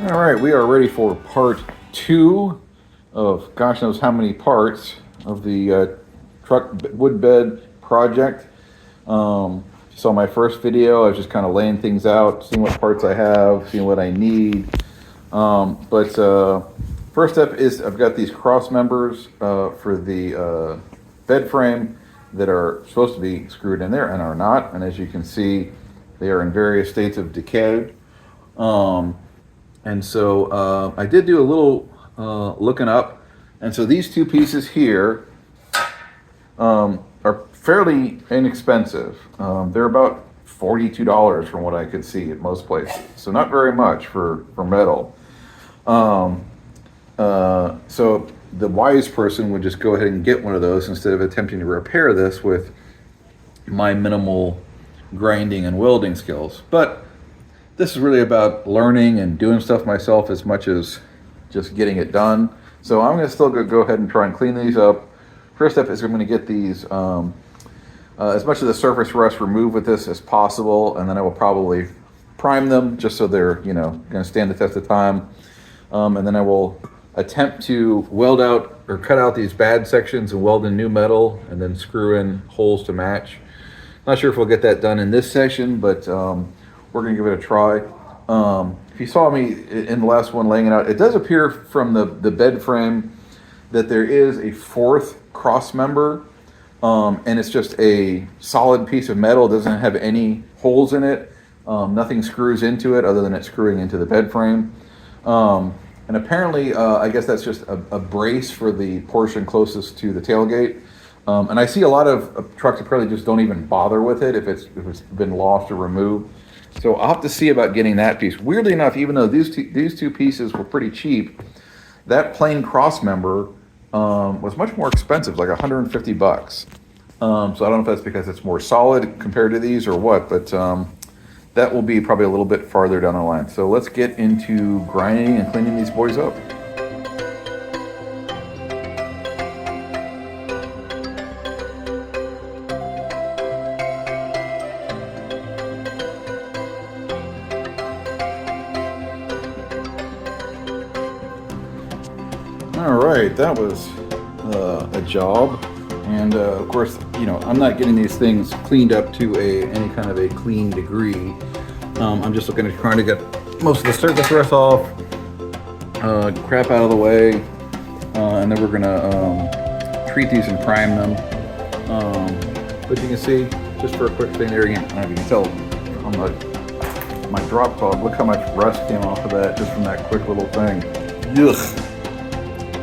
All right, we are ready for part two of gosh knows how many parts of the truck wood bed project. You saw my first video. I was just kind of laying things out, seeing what parts I have, seeing what I need. But first step is I've got these cross members for the bed frame that are supposed to be screwed in there and are not. And as you can see, they are in various states of decay. And so I did do a little looking up. And so these two pieces here are fairly inexpensive. They're about $42 from what I could see at most places. So not very much for metal. So the wise person would just go ahead and get one of those instead of attempting to repair this with my minimal grinding and welding skills. But this is really about learning and doing stuff myself as much as just getting it done. So I'm going to still go ahead and try and clean these up. First step is I'm going to get these as much of the surface rust removed with this as possible, and then I will probably prime them just so they're going to stand the test of time. And then I will attempt to weld out or cut out these bad sections and weld in new metal and then screw in holes to match. Not sure if we'll get that done in this section, but we're going to give it a try. If you saw me in the last one laying it out, it does appear from the bed frame that there is a fourth cross member, and it's just a solid piece of metal. It doesn't have any holes in it. Nothing screws into it other than it screwing into the bed frame. And apparently, I guess that's just a brace for the portion closest to the tailgate. And I see a lot of trucks that probably just don't even bother with it if it's been lost or removed. So I'll have to see about getting that piece. Weirdly enough, even though these two pieces were pretty cheap, that plain cross member was much more expensive, like $150. So I don't know if that's because it's more solid compared to these or what, but that will be probably a little bit farther down the line. So let's get into grinding and cleaning these boys up. All right, that was a job. And of course, I'm not getting these things cleaned up to any kind of a clean degree. I'm just looking at trying to get most of the surface rust off, crap out of the way, and then we're gonna treat these and prime them. But you can see, just for a quick thing there, again, you can tell on my drop cloth, look how much rust came off of that just from that quick little thing. Ugh.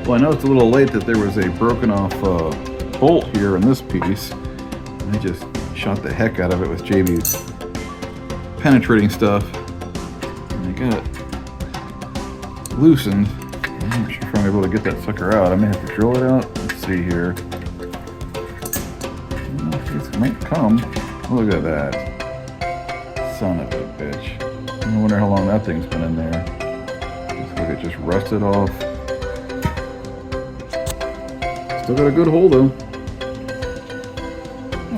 Well, I know it's a little late that there was a broken off bolt here in this piece. I just shot the heck out of it with JB's penetrating stuff. And I got it loosened. I'm not sure if I'm able to get that sucker out. I may have to drill it out. Let's see here. It might come. Look at that. Son of a bitch. I wonder how long that thing's been in there. Looks like it just rusted off. Still got a good hole though.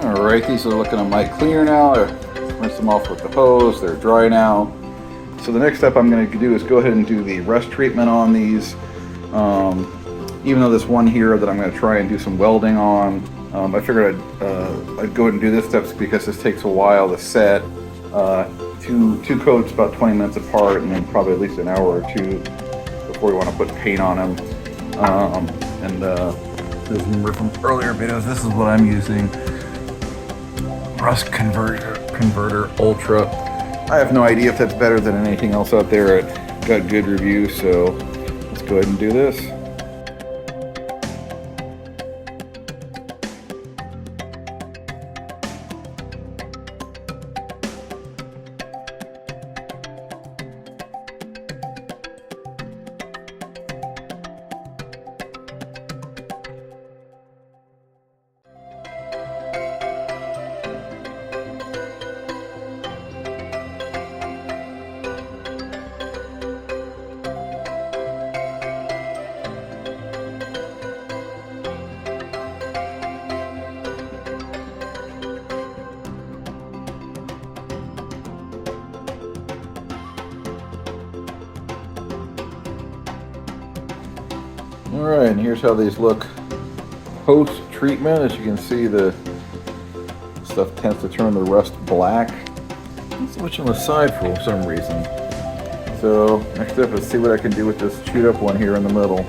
Alright, these are looking a mite cleaner now. I rinsed them off with the hose. They're dry now. So the next step I'm going to do is go ahead and do the rust treatment on these. Even though this one here that I'm going to try and do some welding on, I figured I'd go ahead and do this step because this takes a while to set. Two coats about 20 minutes apart, and then probably at least an hour or two before you want to put paint on them. As remember from earlier videos, this is what I'm using. Rust Converter Ultra. I have no idea if that's better than anything else out there. It got good reviews, so let's go ahead and do this. All right, and here's how these look post-treatment. As you can see, the stuff tends to turn the rust black. Not so much on the side for some reason. So next up, let's see what I can do with this chewed up one here in the middle.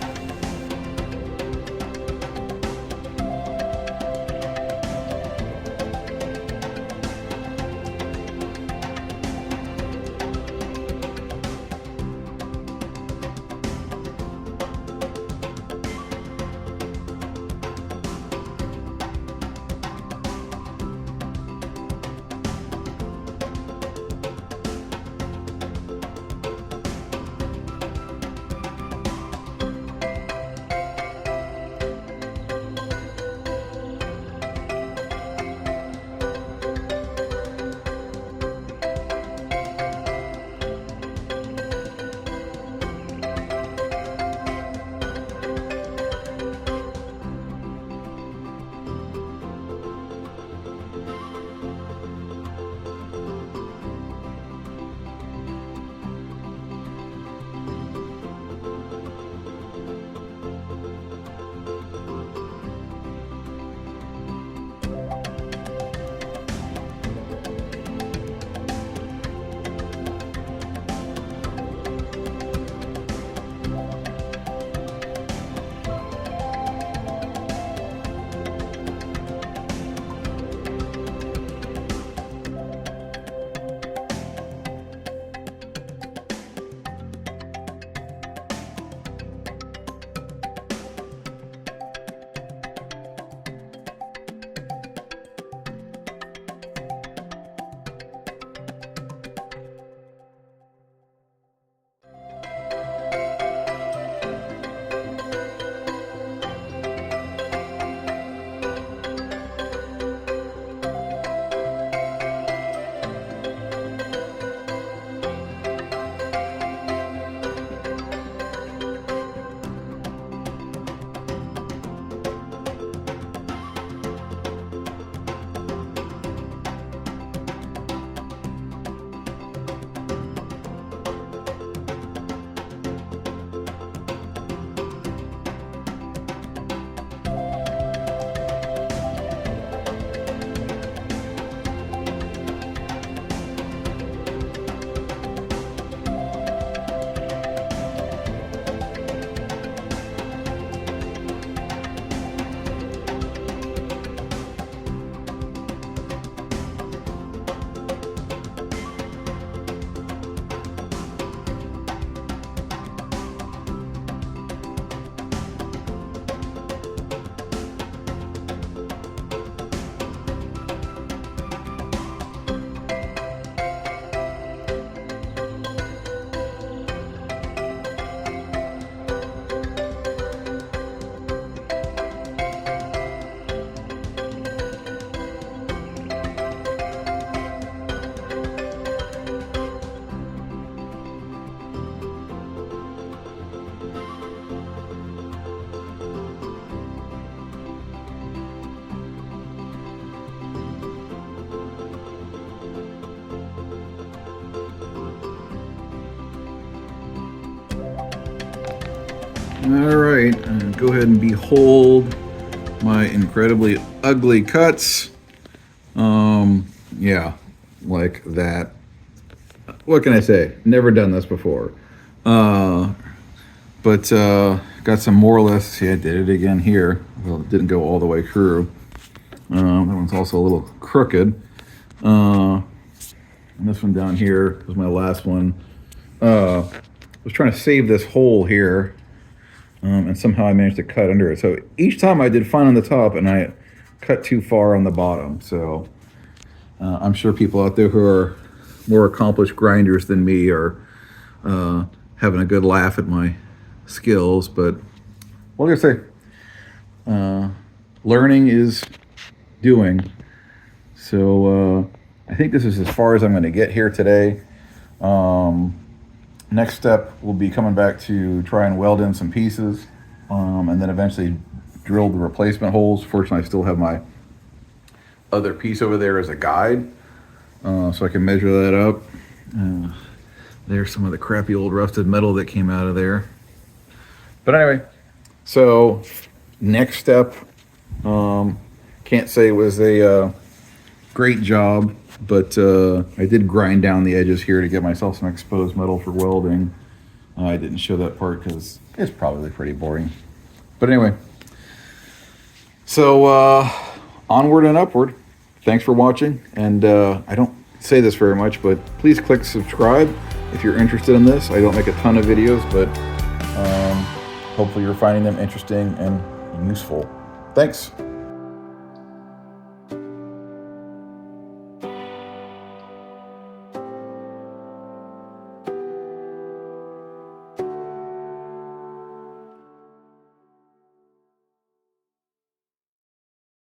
All right, go ahead and behold my incredibly ugly cuts. Yeah, like that. What can I say? Never done this before. But got some more or less. See, I did it again here. Well, it didn't go all the way through. That one's also a little crooked. And this one down here was my last one. I was trying to save this hole here. And somehow I managed to cut under it. So each time I did fine on the top and I cut too far on the bottom. So I'm sure people out there who are more accomplished grinders than me are having a good laugh at my skills. But what can I say? Learning is doing. So I think this is as far as I'm going to get here today. Next step will be coming back to try and weld in some pieces and then eventually drill the replacement holes. Fortunately, I still have my other piece over there as a guide, so I can measure that up. There's some of the crappy old rusted metal that came out of there. But anyway, So next step, can't say it was a great job, but I did grind down the edges here to get myself some exposed metal for welding. I didn't show that part because it's probably pretty boring. But anyway, so onward and upward. Thanks for watching, and I don't say this very much, but please click subscribe if you're interested in this. I don't make a ton of videos, but hopefully you're finding them interesting and useful. Thanks.